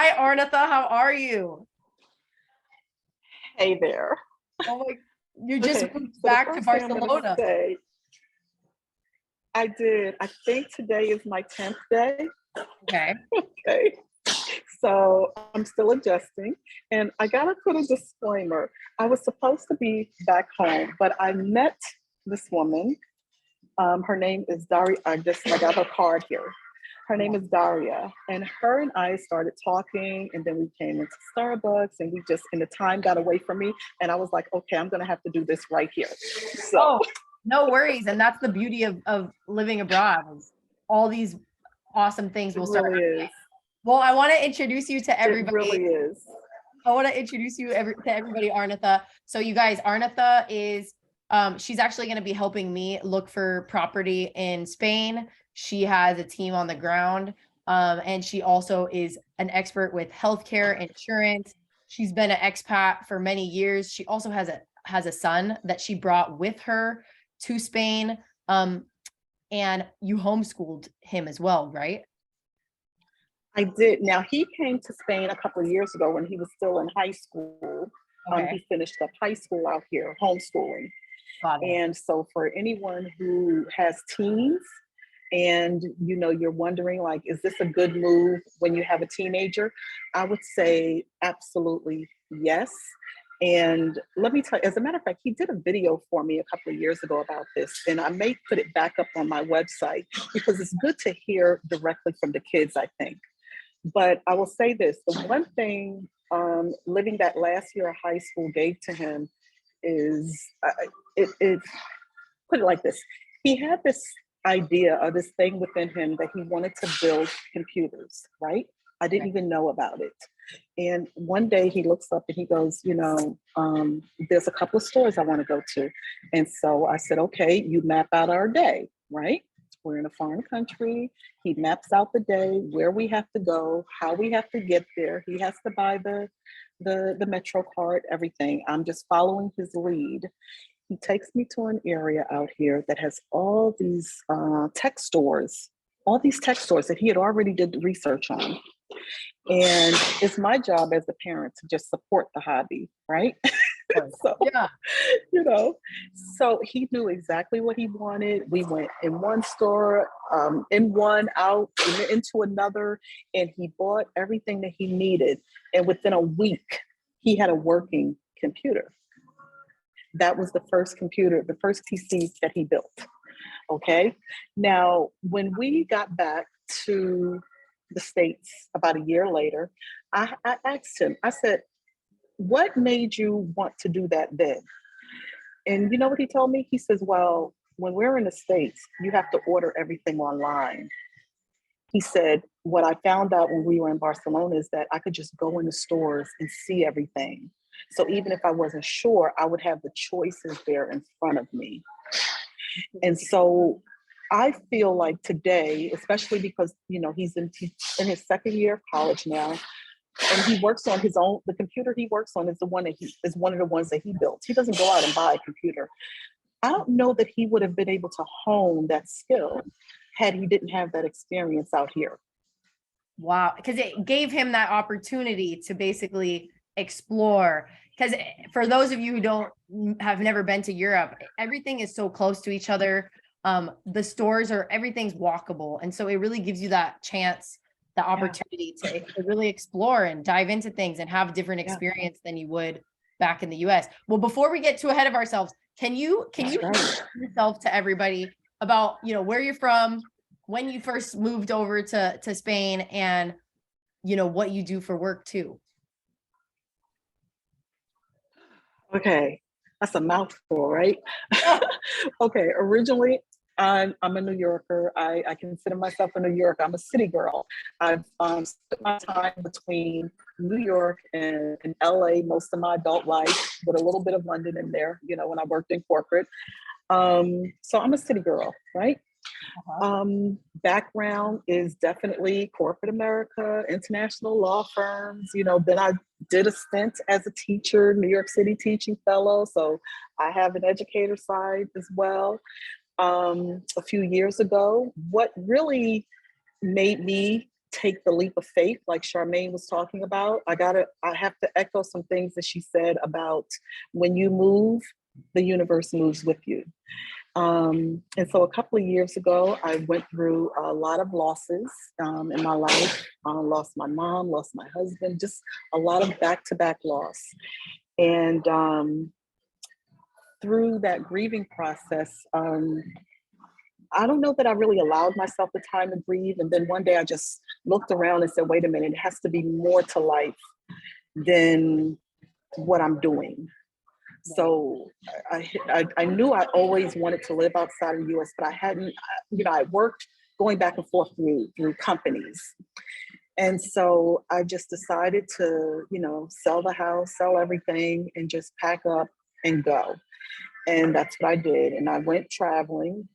Hi, Arnitha. How are you? Hey there. Oh my, you just Okay, moved so the back to first thing I'm going to Barcelona. say, I did. I think today is my 10th day. Okay. Okay. So I'm still adjusting. And I got to put a disclaimer. I was supposed to be back home, but I met this woman. Her name is Daria. I got her card here. Her name is Daria. And her and I started talking, and then we came into Starbucks, and and the time got away from me. And I was like, okay, I'm going to have to do this right here. So, Oh, no worries. And that's the beauty of living abroad. Is all these awesome things it will start. really is. Well, I want to introduce you to It really everybody. is. I want to introduce you to everybody, Arnitha. So you guys, Arnitha is, she's actually going to be helping me look for property in Spain. She has a team on the ground, and she also is an expert with healthcare insurance. She's been an expat for many years. She also has a son that she brought with her to Spain, and you homeschooled him as well, right? I did. Now, he came to Spain a couple of years ago when he was still in high school. Okay, He finished up high school out here, homeschooling. got it. And so for anyone who has teens and you're wondering, like, is this a good move when you have a teenager? I would say absolutely yes. And let me tell you, as a matter of fact, he did a video for me a couple of years ago about this, and I may put it back up on my website because it's good to hear directly from the kids, I think. But I will say this, the one thing living that last year of high school gave to him is, it put it like this. He had this idea or this thing within him that he wanted to build computers, right? I didn't even know about it. And one day he looks up and he goes, there's a couple of stores I want to go to. And so I said, okay, you map out our day, right? We're in a foreign country. He maps out the day, where we have to go, how we have to get there. He has to buy the Metro card, everything. I'm just following his lead. He takes me to an area out here that has all these tech stores, that he had already did research on. And it's my job as a parent to just support the hobby, right? So, Yeah. so he knew exactly what he wanted. We went in one store, in one, out, into another, and he bought everything that he needed. And within a week, he had a working computer. That was the first computer, the first PC that he built. Okay. Now, when we got back to the States about a year later, I asked him, I said, what made you want to do that then? And you know what he told me? He says, well, when we're in the States, you have to order everything online. He said, what I found out when we were in Barcelona is that I could just go in the stores and see everything. So even if I wasn't sure, I would have the choices there in front of me. And so I feel like today, especially because, he's in his second year of college now, and he works on his own. The computer he works on is one of the ones that he built. He doesn't go out and buy a computer. I don't know that he would have been able to hone that skill had he didn't have that experience out here. Wow. Because it gave him that opportunity to basically explore. Because for those of you who have never been to Europe, everything is so close to each other. The stores everything's walkable. And so it really gives you that chance, the opportunity to really explore and dive into things and have a different experience than you would back in the US. Well, before we get too ahead of ourselves, can you introduce yourself to everybody about, where you're from, when you first moved over to Spain, and, what you do for work too? Okay, that's a mouthful, right? Okay, originally, I'm a New Yorker. I consider myself a New Yorker. I'm a city girl. I've spent my time between New York and LA most of my adult life, with a little bit of London in there, when I worked in corporate. So I'm a city girl, right? Background is definitely corporate America, international law firms. Then I did a stint as a teacher, New York City teaching fellow. So I have an educator side as well. A few years ago, what really made me take the leap of faith, like Charmaine was talking about. I have to echo some things that she said about when you move, the universe moves with you. And so a couple of years ago, I went through a lot of losses in my life. Lost my mom, lost my husband, just a lot of back-to-back loss. And through that grieving process, I don't know that I really allowed myself the time to grieve. And then one day I just looked around and said, wait a minute, it has to be more to life than what I'm doing. So I knew I always wanted to live outside of the US, but I hadn't, I worked going back and forth through companies. And so I just decided to, sell the house, sell everything, and just pack up and go. And that's what I did. And I went traveling,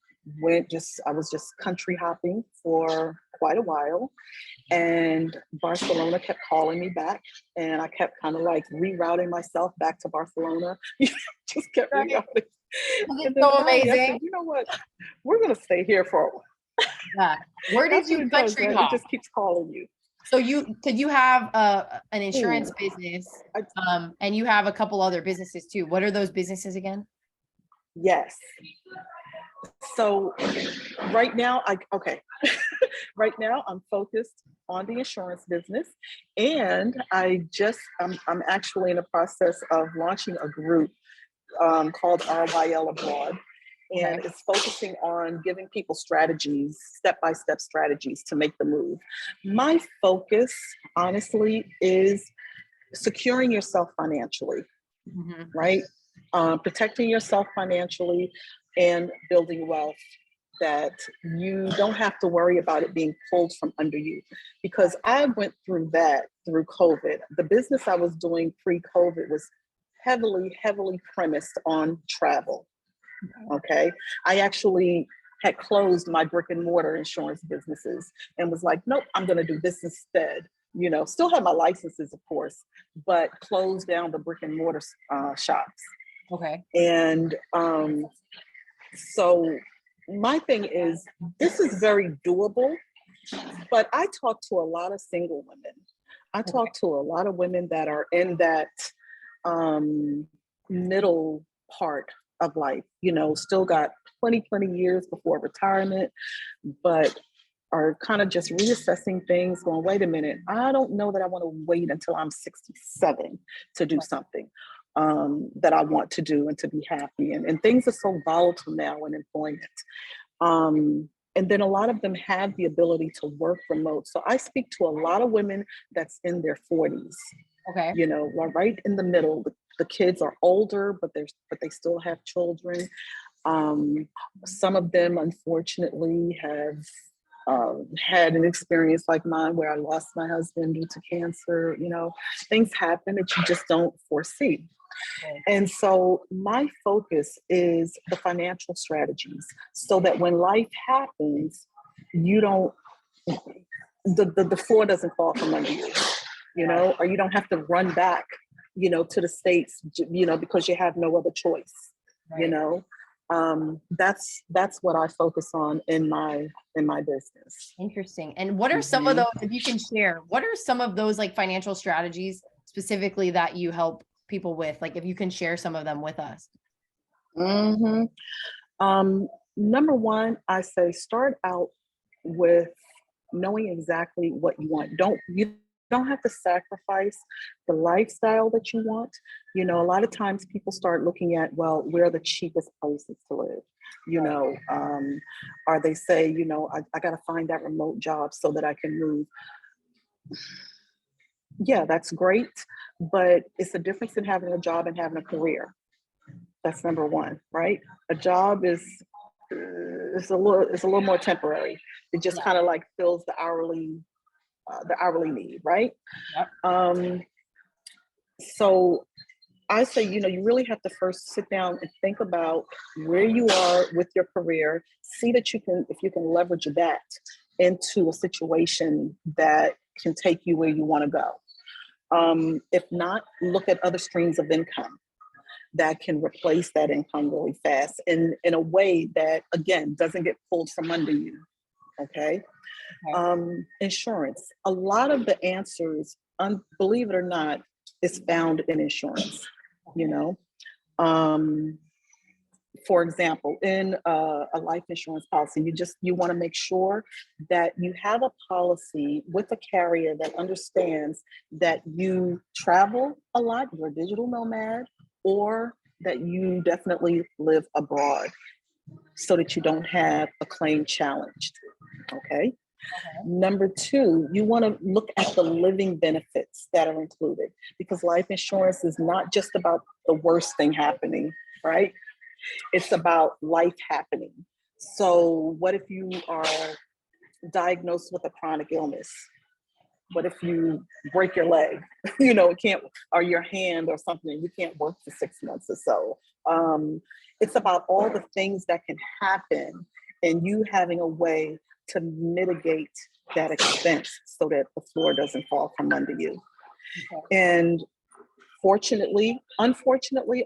I was just country hopping for quite a while. And Barcelona kept calling me back, and I kept kind of like rerouting myself back to Barcelona. Just kept rerouting. It's so amazing. I said, you know what? We're going to stay here for a while. Yeah. Where did you country hop? It just keeps calling you. So you have an insurance business, and you have a couple other businesses too. What are those businesses again? Yes. So right now, right now I'm focused on the insurance business, and I'm actually in the process of launching a group called RYL Abroad. And it's focusing on giving people strategies, step-by-step strategies to make the move. My focus, honestly, is securing yourself financially, right? Protecting yourself financially and building wealth that you don't have to worry about it being pulled from under you. Because I went through that through COVID. The business I was doing pre-COVID was heavily, heavily premised on travel. Okay. I actually had closed my brick and mortar insurance businesses and was like, nope, I'm going to do this instead. Still had my licenses, of course, but closed down the brick and mortar shops. Okay. And so my thing is, this is very doable, but I talk to a lot of single women. I talk to a lot of women that are in that middle part of life, still got plenty years before retirement, but are kind of just reassessing things, going, wait a minute, I don't know that I want to wait until I'm 67 to do something that I want to do and to be happy. And things are so volatile now in employment. And then a lot of them have the ability to work remote. So I speak to a lot of women that's in their 40s. Okay. Right in the middle. The kids are older, but they still have children. Some of them, unfortunately, have had an experience like mine where I lost my husband due to cancer. Things happen that you just don't foresee. And so my focus is the financial strategies, so that when life happens, the floor doesn't fall from under you, or you don't have to run back, to the States, because you have no other choice, that's what I focus on in my business. Interesting. And what are some of those, if you can share, what are some of those like financial strategies specifically that you help people with? Like, if you can share some of them with us. Number one, I say start out with knowing exactly what you want. You don't have to sacrifice the lifestyle that you want. A lot of times people start looking at, well, where are the cheapest places to live? Or they say, I got to find that remote job so that I can move. Yeah, that's great, but it's a difference in having a job and having a career. That's number one, right? A job is a little more temporary. It just kind of like fills the hourly need, right? Yep. So I say, you really have to first sit down and think about where you are with your career. See that if you can leverage that into a situation that can take you where you want to go. If not, look at other streams of income that can replace that income really fast in a way that, again, doesn't get pulled from under you. Okay. Okay. Insurance. A lot of the answers, believe it or not, is found in insurance. You know, um, for example, in a life insurance policy, you want to make sure that you have a policy with a carrier that understands that you travel a lot, you're a digital nomad, or that you definitely live abroad, so that you don't have a claim challenged. Okay. Number two, you want to look at the living benefits that are included, because life insurance is not just about the worst thing happening, right? It's about life happening. So, what if you are diagnosed with a chronic illness? What if you break your leg, it can't, or your hand or something, you can't work for 6 months or so? It's about all the things that can happen and you having a way to mitigate that expense so that the floor doesn't fall from under you. Okay. And unfortunately,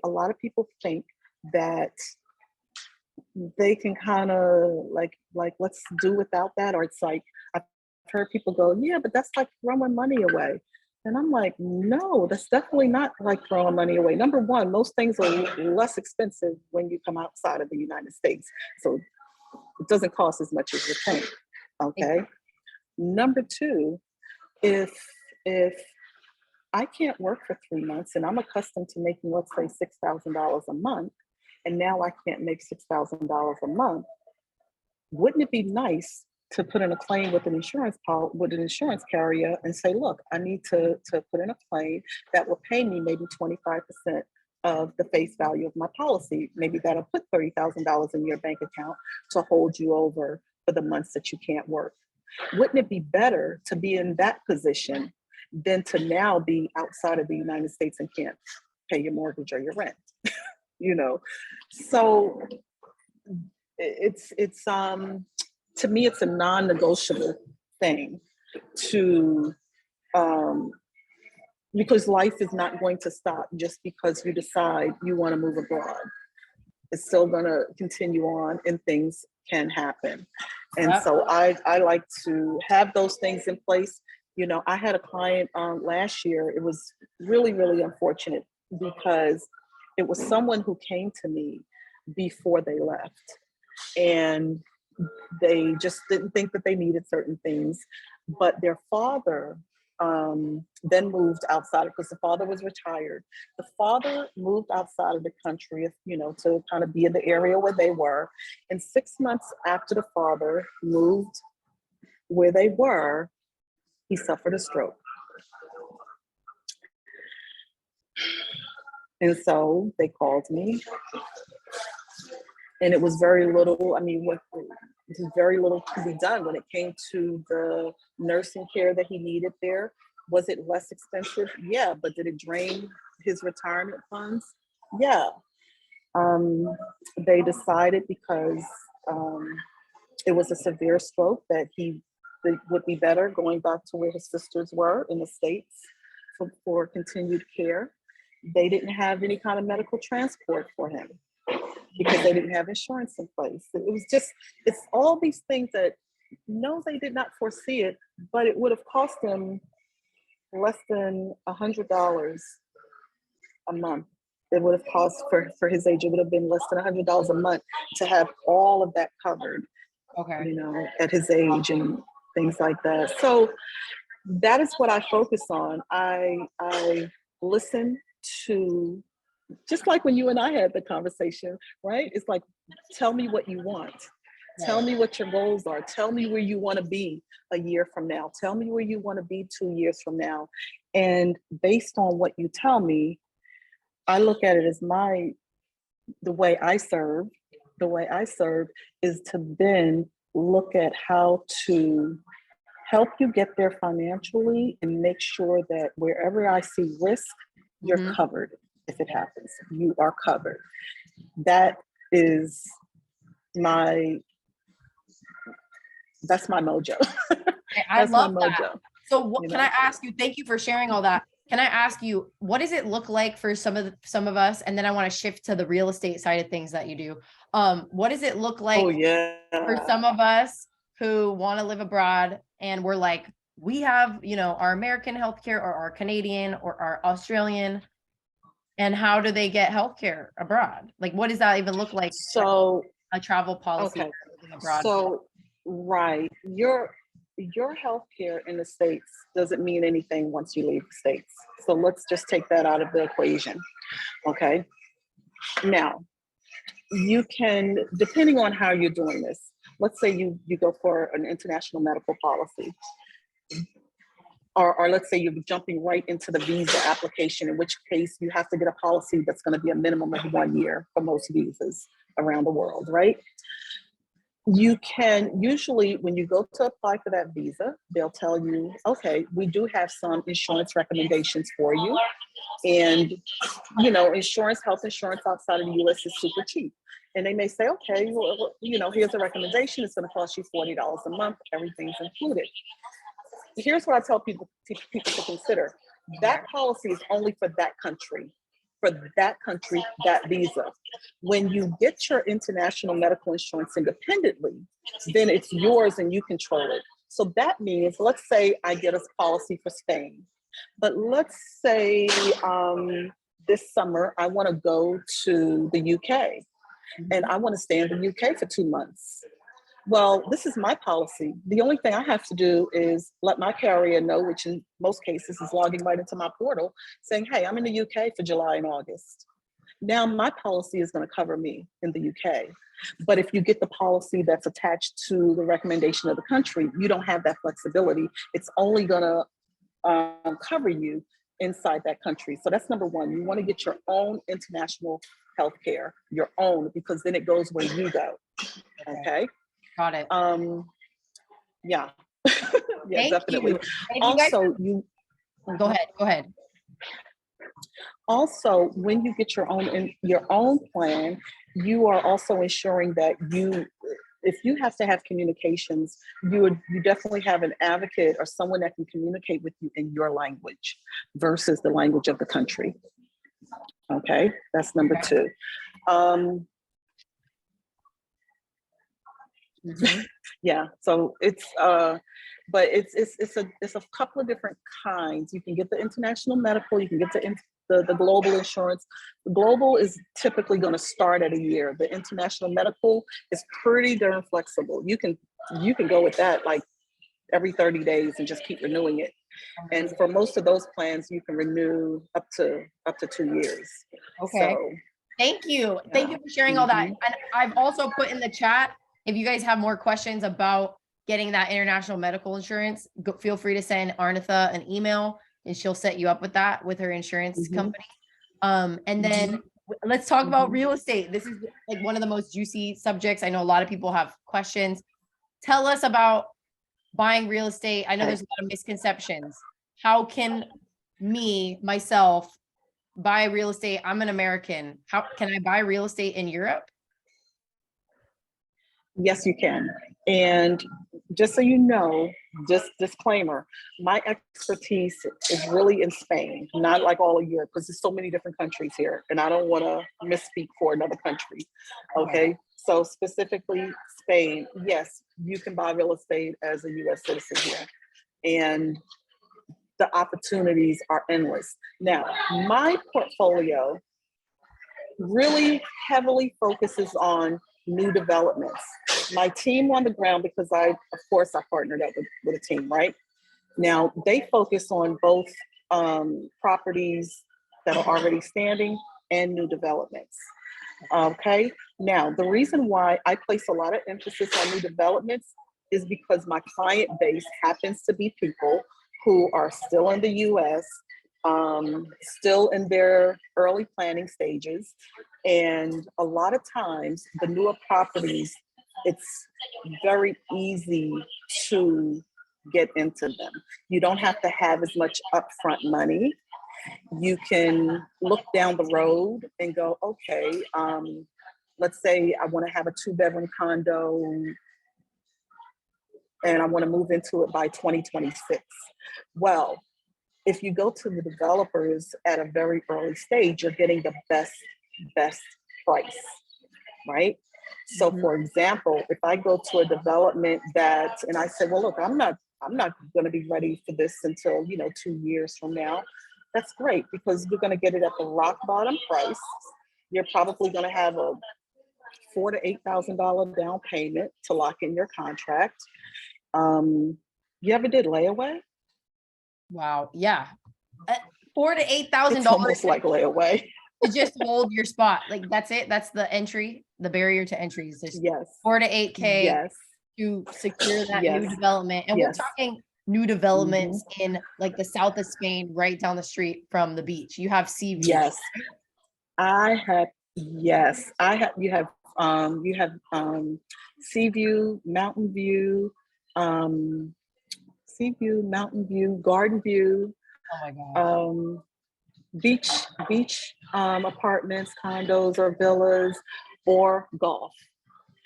a lot of people think that they can kind of like let's do without that, or it's like I've heard people go, yeah, but that's like throwing money away. And I'm like, no, that's definitely not like throwing money away. Number one, most things are less expensive when you come outside of the United States, so it doesn't cost as much as you think. Okay. Number two, if I can't work for 3 months and I'm accustomed to making, let's say, $6,000 a month, and now I can't make $6,000 a month, wouldn't it be nice to put in a claim with an insurance carrier and say, look, I need to put in a claim that will pay me maybe 25% of the face value of my policy. Maybe that'll put $30,000 in your bank account to hold you over for the months that you can't work. Wouldn't it be better to be in that position than to now be outside of the United States and can't pay your mortgage or your rent? So it's to me, it's a non-negotiable thing to because life is not going to stop just because you decide you want to move abroad. It's still going to continue on and things can happen. And so I like to have those things in place. I had a client last year. It was really, really unfortunate because it was someone who came to me before they left. And they just didn't think that they needed certain things. But their father then moved outside, because the father was retired. The father moved outside of the country, to kind of be in the area where they were. And 6 months after the father moved where they were, he suffered a stroke. And so they called me, and it was very little. It was very little to be done when it came to the nursing care that he needed there. Was it less expensive? Yeah, but did it drain his retirement funds? Yeah. They decided, because it was a severe stroke, that it would be better going back to where his sisters were in the States for continued care. They didn't have any kind of medical transport for him because they didn't have insurance in place. It's all these things that, no, they did not foresee it, but it would have cost them less than $100 a month. It would have cost, for his age, it would have been less than $100 a month to have all of that covered, Okay. at his age and things like that. So that is what I focus on. I listen to, just like when you and I had the conversation, right? It's like, tell me what you want. Tell me what your goals are. Tell me where you want to be a year from now. Tell me where you want to be 2 years from now. And based on what you tell me, I look at it as the way I serve is to then look at how to help you get there financially and make sure that wherever I see risk, you're covered. If it happens, you are covered. That's my mojo. I That's love my that. mojo. So can I ask you, thank you for sharing all that. Can I ask you, what does it look like for some of us? And then I want to shift to the real estate side of things that you do. What does it look like Oh, yeah. for some of us who want to live abroad and we're like, we have, you know, our American healthcare or our Canadian or our Australian, and how do they get healthcare abroad? Like, what does that even look like? So, A travel policy okay. for living abroad? So, right, your healthcare in the States doesn't mean anything once you leave the States. So let's just take that out of the equation. Okay. Now, you can, depending on how you're doing this, let's say you go for an international medical policy, or let's say you're jumping right into the visa application, in which case you have to get a policy that's going to be a minimum of 1 year for most visas around the world, right? You can usually, when you go to apply for that visa, they'll tell you, okay, we do have some insurance recommendations for you. And, you know, health insurance outside of the US is super cheap. And they may say, okay, well, you know, here's a recommendation. It's going to cost you $40 a month. Everything's included. Here's what I tell people to consider. That policy is only for that country, that visa. When you get your international medical insurance independently, then it's yours and you control it. So that means, let's say I get a policy for Spain, but let's say this summer I want to go to the UK and I want to stay in the UK for 2 months. Well, this is my policy. The only thing I have to do is let my carrier know, which in most cases is logging right into my portal, saying, hey, I'm in the UK for July and August. Now my policy is going to cover me in the UK. But if you get the policy that's attached to the recommendation of the country, you don't have that flexibility. It's only going to cover you inside that country. So that's number one. You want to get your own international healthcare, your own, because then it goes where you go. Okay. Got it. Yeah. Yeah, Thank definitely. You. Also, Go ahead. Also, when you get your own plan, you are also ensuring that if you have to have communications, you definitely have an advocate or someone that can communicate with you in your language versus the language of the country. Okay, that's number two. Yeah, so it's but it's a couple of different kinds. You can get the international medical, you can get the global insurance. The global is typically going to start at a year. The international medical is pretty darn flexible. You can go with that like every 30 days and just keep renewing it. And for most of those plans, you can renew up to 2 years. Okay. So, thank you. Yeah. Thank you for sharing all that. And I've also put in the chat, if you guys have more questions about getting that international medical insurance, feel free to send Arnitha an email and she'll set you up with that with her insurance company. And then let's talk about real estate. This is like one of the most juicy subjects. I know a lot of people have questions. Tell us about buying real estate. I know there's a lot of misconceptions. How can myself buy real estate? I'm an American. How can I buy real estate in Europe? Yes, you can. And just so you know, just disclaimer, my expertise is really in Spain, not like all of Europe, because there's so many different countries here, and I don't want to misspeak for another country. Okay, so specifically Spain, yes, you can buy real estate as a US citizen here. And the opportunities are endless. Now, my portfolio really heavily focuses on new developments. My team on the ground, because I partnered up with a team, right? Now, they focus on both properties that are already standing and new developments. Okay, now the reason why I place a lot of emphasis on new developments is because my client base happens to be people who are still in the US, still in their early planning stages. And a lot of times the newer properties, it's very easy to get into them. You don't have to have as much upfront money. You can look down the road and go, okay, let's say I want to have a 2-bedroom condo and I want to move into it by 2026. Well, if you go to the developers at a very early stage, you're getting the best price, right? So for example, if I go to a development and I say, well, look, I'm not going to be ready for this until, 2 years from now. That's great because you're going to get it at the rock bottom price. You're probably going to have a $4,000 to $8,000 down payment to lock in your contract. You ever did layaway? Wow. Yeah. $4,000 to $8,000. It's almost like layaway. To just hold your spot. Like that's it. That's the entry. The barrier to entry is just Yes. 4 to 8K Yes. to secure that Yes. new development. And Yes. we're talking new developments in like the south of Spain, right down the street from the beach. You have sea view. Yes. You have sea view, mountain view, sea view, mountain view, garden view. Oh my God. Beach apartments, condos, or villas, or golf.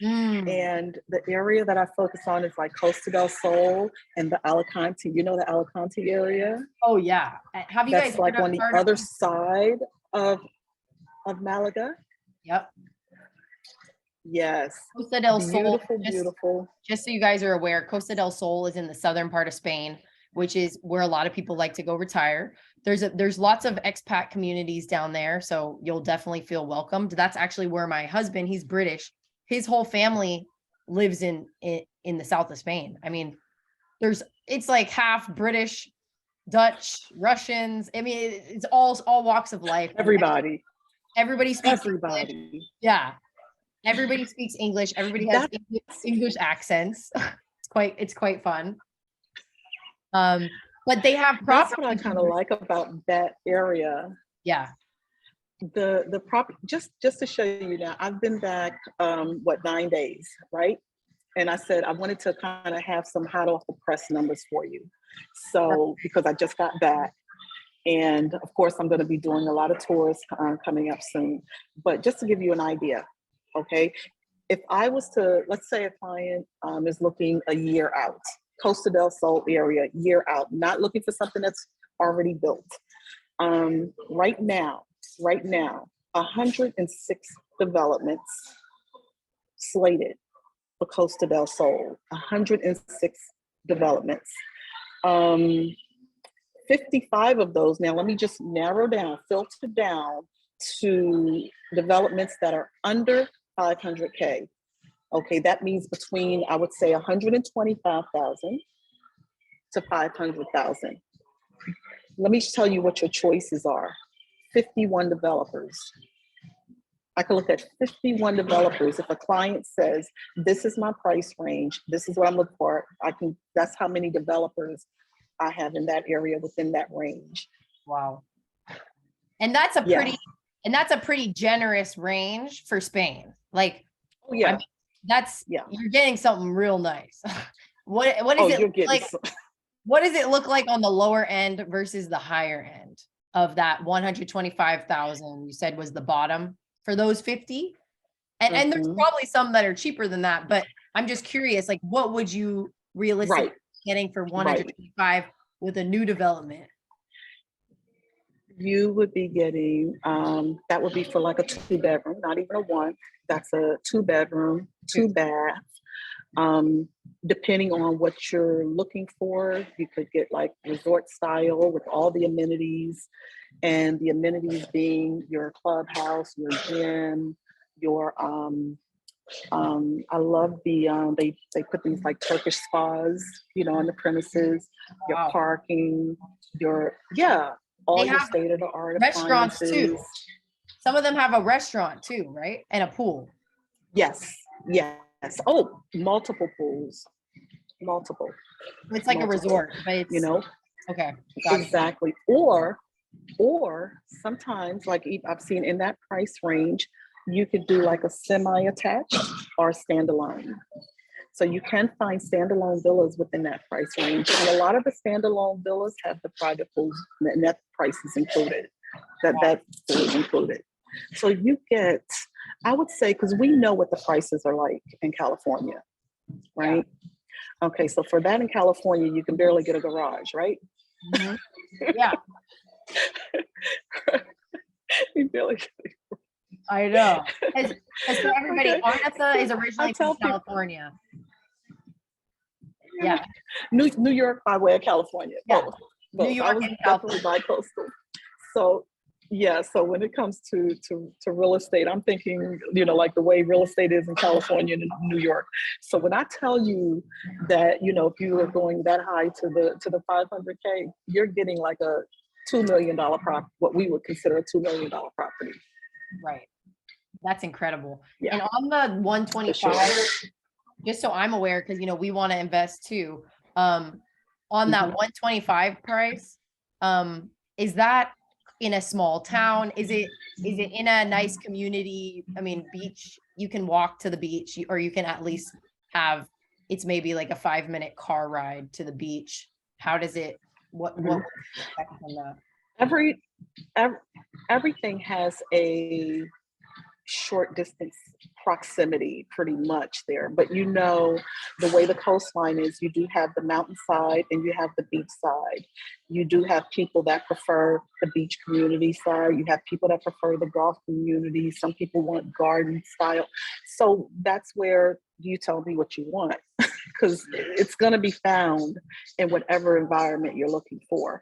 And the area that I focus on is like Costa del Sol and the Alicante. You know the Alicante area? Oh yeah. Have you That's guys like on the other side of Malaga? Yep. Yes. Costa del Sol. Beautiful. Just so you guys are aware, Costa del Sol is in the southern part of Spain, which is where a lot of people like to go retire. There's lots of expat communities down there, so you'll definitely feel welcomed. That's actually where my husband, he's British, his whole family lives in the south of Spain. I mean, it's like half British, Dutch, Russians. I mean, it's all walks of life. Everybody speaks English. Yeah. Everybody speaks English. Everybody has English accents. It's quite fun. But they have That's what I kind of like about that area. Yeah. The property, just to show you now, I've been back 9 days, right? And I said I wanted to kind of have some hot off the press numbers for you. So because I just got back, and of course I'm going to be doing a lot of tours coming up soon. But just to give you an idea, okay, if I was to, let's say a client is looking a year out, Costa del Sol area, year out, not looking for something that's already built. Right now, 106 developments slated for Costa del Sol, 106 developments. 55 of those, now let me just filter down to developments that are under 500K. Okay, that means between, I would say, 125,000 to 500,000. Let me tell you what your choices are. 51 developers. I can look at 51 developers. If a client says, this is my price range, this is what I'm looking for, that's how many developers I have in that area within that range. Wow. And that's a pretty generous range for Spain. Like, yeah. You're getting something real nice. What is it like? What does it look like on the lower end versus the higher end of that 125,000 you said was the bottom for those 50? And there's probably some that are cheaper than that, but I'm just curious, like what would you realistically be getting for 125 with a new development? You would be getting, that would be for like a 2-bedroom, not even a 1. That's a 2-bedroom, 2-bath. Depending on what you're looking for, you could get like resort style with all the amenities, and the amenities being your clubhouse, your gym, your I love they put these like Turkish spas, on the premises, your parking, all your state-of-the-art restaurants appliances. too. Some of them have a restaurant too, right? And a pool. Yes. Oh, multiple pools. It's like a resort, but it's okay. Exactly. Or sometimes, like I've seen in that price range, you could do like a semi-attached or standalone. So you can find standalone villas within that price range. And a lot of the standalone villas have the private pools, and that price is included. That pool is included. So you get, I would say, because we know what the prices are like in California, right? Yeah. Okay, so for that in California, you can barely get a garage, right? Mm-hmm. Yeah. You barely. I know. Because for everybody, Okay. Arnitha is I originally tell from people, California. Yeah, New York by way of California. yeah. Both. New Both. I York was and definitely California. bi-coastal. So yeah, so when it comes to real estate, I'm thinking, like the way real estate is in California and New York. So when I tell you that, if you are going that high to the 500K, you're getting like a $2 million property, what we would consider a $2 million property. Right. That's incredible. Yeah, And on the for 125, sure. just so I'm aware, because we want to invest too. On that Mhm. 125 price, is that in a small town? Is it in a nice community? I mean, beach, you can walk to the beach, or you can at least have it's maybe like a 5-minute car ride to the beach. How does it what Mhm. would you expect from that? Every, ev- Everything has a short distance proximity pretty much there, but the way the coastline is, you do have the mountainside and you have the beach side. You do have people that prefer the beach community side, you have people that prefer the golf community, some people want garden style. So that's where you tell me what you want, because it's going to be found in whatever environment you're looking for.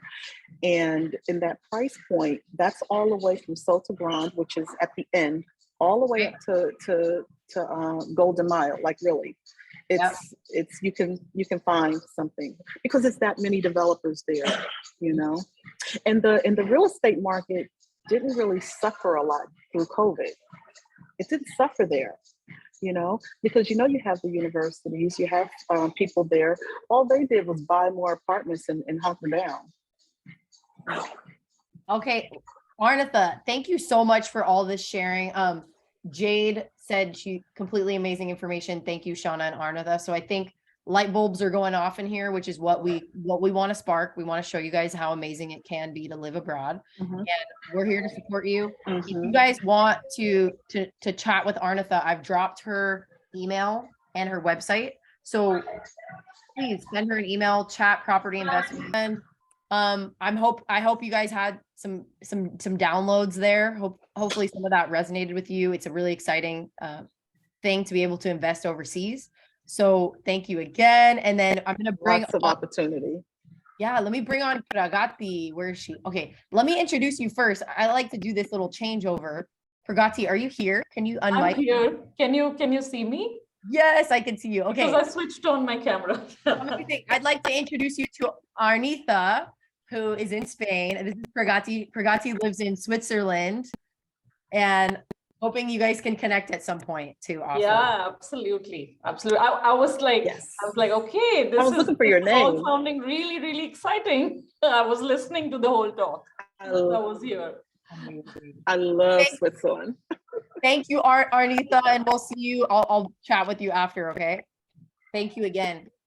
And in that price point, that's all the way from Sota Grande, which is at the end, all the way up to Golden Mile. Like really, Yep. it's you can find something because it's that many developers there, And the real estate market didn't really suffer a lot through COVID. It didn't suffer there, because you have the universities, you have people there. All they did was buy more apartments and hunker down. Okay, Arnitha, thank you so much for all this sharing. Jade said she completely amazing information. Thank you, Shauna and Arnitha. So I think light bulbs are going off in here, which is what we want to spark. We want to show you guys how amazing it can be to live abroad. Mhm. And we're here to support you. If you Mhm. guys want to chat with Arnitha, I've dropped her email and her website. So please send her an email, chat property investment. I hope you guys had some downloads there. Hopefully some of that resonated with you. It's a really exciting thing to be able to invest overseas. So thank you again. And then I'm gonna bring Lots of on, opportunity. yeah, let me bring on Pragati. Where is she? Okay, let me introduce you first. I like to do this little changeover. Pragati, are you here? Can you I'm unmic? here. Can you see me? Yes, I can see you. Okay. Because I switched on my camera. Amazing. I'd like to introduce you to Arnitha, who is in Spain. This is Pragati. Pragati lives in Switzerland, and hoping you guys can connect at some point too. Also. Yeah, absolutely. Absolutely. I was like, Yes. okay, I was looking for your all name. sounding really, really exciting. I was listening to the whole talk. I was here. I love Switzerland. Thank you, Arnitha, and we'll see you. I'll chat with you after. Okay. Thank you again.